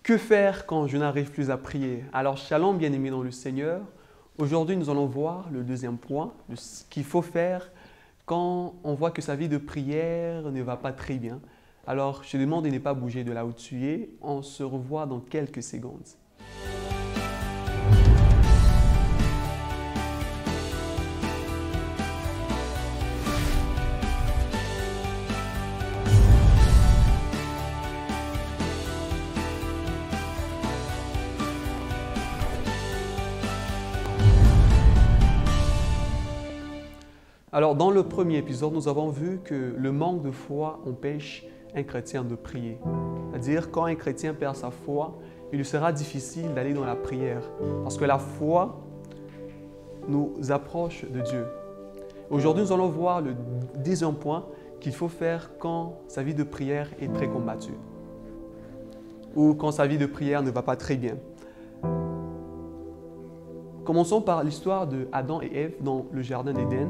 Que faire quand je n'arrive plus à prier? Alors, shalom, bien-aimés dans le Seigneur. Aujourd'hui, nous allons voir le deuxième point, de ce qu'il faut faire quand on voit que sa vie de prière ne va pas très bien. Alors, je te demande de ne pas bouger de là où tu es. On se revoit dans quelques secondes. Alors, dans le premier épisode, nous avons vu que le manque de foi empêche un chrétien de prier. C'est-à-dire, quand un chrétien perd sa foi, il lui sera difficile d'aller dans la prière. Parce que la foi nous approche de Dieu. Aujourd'hui, nous allons voir le deuxième point qu'il faut faire quand sa vie de prière est très combattue. Ou quand sa vie de prière ne va pas très bien. Commençons par l'histoire de Adam et Ève dans le jardin d'Éden.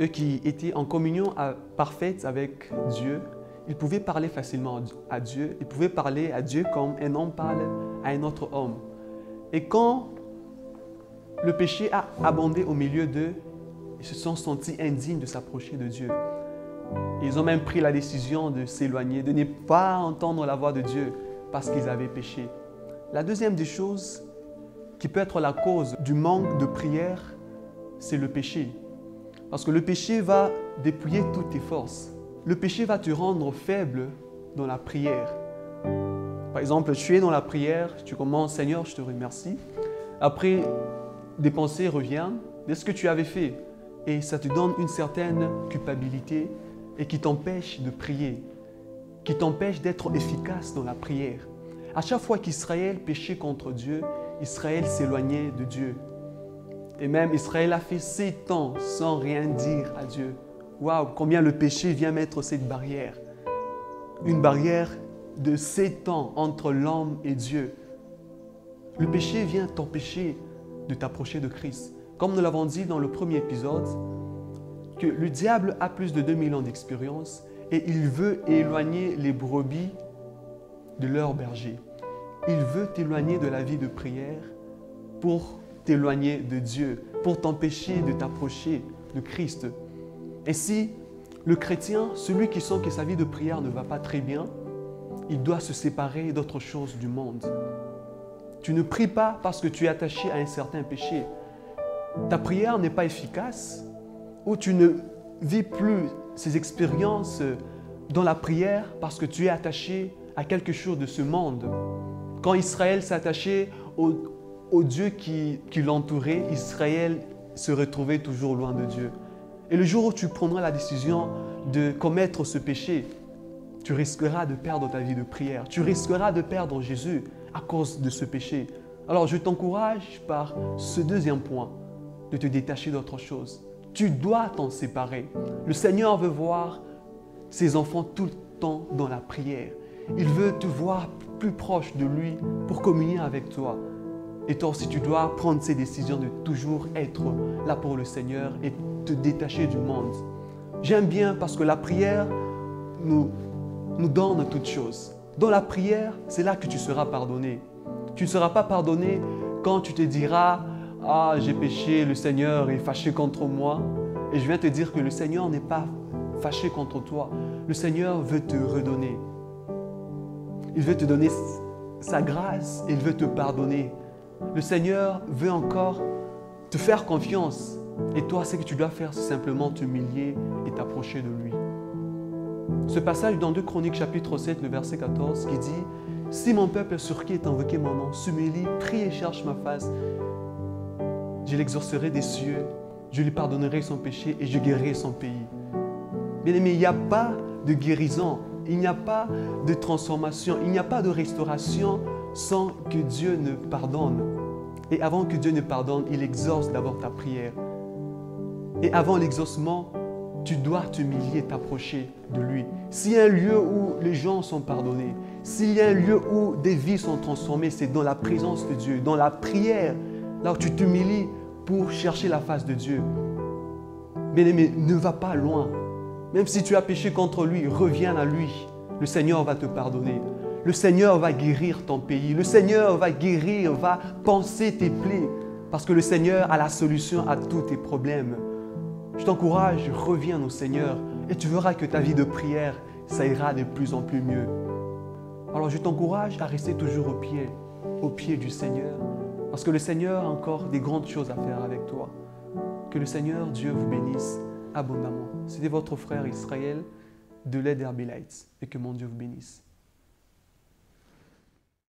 Eux qui étaient en communion parfaite avec Dieu, ils pouvaient parler facilement à Dieu. Ils pouvaient parler à Dieu comme un homme parle à un autre homme. Et quand le péché a abondé au milieu d'eux, ils se sont sentis indignes de s'approcher de Dieu. Ils ont même pris la décision de s'éloigner, de ne pas entendre la voix de Dieu parce qu'ils avaient péché. La deuxième des choses qui peut être la cause du manque de prière, c'est le péché. Parce que le péché va dépouiller toutes tes forces. Le péché va te rendre faible dans la prière. Par exemple, tu es dans la prière, tu commences, Seigneur, je te remercie. Après, des pensées reviennent de ce que tu avais fait. Et ça te donne une certaine culpabilité et qui t'empêche de prier, qui t'empêche d'être efficace dans la prière. À chaque fois qu'Israël péchait contre Dieu, Israël s'éloignait de Dieu. Et même Israël a fait 7 ans sans rien dire à Dieu. Waouh, combien le péché vient mettre cette barrière. Une barrière de 7 ans entre l'homme et Dieu. Le péché vient t'empêcher de t'approcher de Christ. Comme nous l'avons dit dans le premier épisode, que le diable a plus de 2000 ans d'expérience et il veut éloigner les brebis de leur berger. Il veut t'éloigner de la vie de prière pour t'éloigner de Dieu, pour t'empêcher de t'approcher de Christ. Ainsi, le chrétien, celui qui sent que sa vie de prière ne va pas très bien, il doit se séparer d'autres choses du monde. Tu ne pries pas parce que tu es attaché à un certain péché. Ta prière n'est pas efficace ou tu ne vis plus ces expériences dans la prière parce que tu es attaché à quelque chose de ce monde. Quand Israël s'attachait au Dieu qui l'entourait, Israël se retrouvait toujours loin de Dieu. Et le jour où tu prendras la décision de commettre ce péché, tu risqueras de perdre ta vie de prière. Tu risqueras de perdre Jésus à cause de ce péché. Alors je t'encourage par ce deuxième point, de te détacher d'autre chose. Tu dois t'en séparer. Le Seigneur veut voir ses enfants tout le temps dans la prière. Il veut te voir plus proche de lui pour communier avec toi. Et toi aussi, tu dois prendre ces décisions de toujours être là pour le Seigneur et te détacher du monde. J'aime bien parce que la prière nous donne toutes choses. Dans la prière, c'est là que tu seras pardonné. Tu ne seras pas pardonné quand tu te diras « Ah, j'ai péché, le Seigneur est fâché contre moi. » Et je viens te dire que le Seigneur n'est pas fâché contre toi. Le Seigneur veut te redonner. Il veut te donner sa grâce, il veut te pardonner. Le Seigneur veut encore te faire confiance. Et toi, ce que tu dois faire, c'est simplement t'humilier et t'approcher de lui. Ce passage dans 2 Chroniques chapitre 7, le verset 14, qui dit « Si mon peuple sur qui est invoqué mon nom s'humilie, prie et cherche ma face, je l'exaucerai des cieux, je lui pardonnerai son péché et je guérirai son pays. » Bien-aimé, il n'y a pas de guérison, il n'y a pas de transformation, il n'y a pas de restauration sans que Dieu ne pardonne. Et avant que Dieu ne pardonne, il exauce d'abord ta prière. Et avant l'exaucement, tu dois t'humilier, t'approcher de lui. S'il y a un lieu où les gens sont pardonnés, s'il y a un lieu où des vies sont transformées, c'est dans la présence de Dieu, dans la prière, là où tu t'humilies pour chercher la face de Dieu. Bien-aimé, ne va pas loin. Même si tu as péché contre lui, reviens à lui. Le Seigneur va te pardonner. Le Seigneur va guérir ton pays. Le Seigneur va guérir, va panser tes plaies. Parce que le Seigneur a la solution à tous tes problèmes. Je t'encourage, reviens au Seigneur et tu verras que ta vie de prière, ça ira de plus en plus mieux. Alors je t'encourage à rester toujours au pied du Seigneur. Parce que le Seigneur a encore des grandes choses à faire avec toi. Que le Seigneur, Dieu, vous bénisse abondamment. C'était votre frère Israël de l'aide Herbalites et que mon Dieu vous bénisse.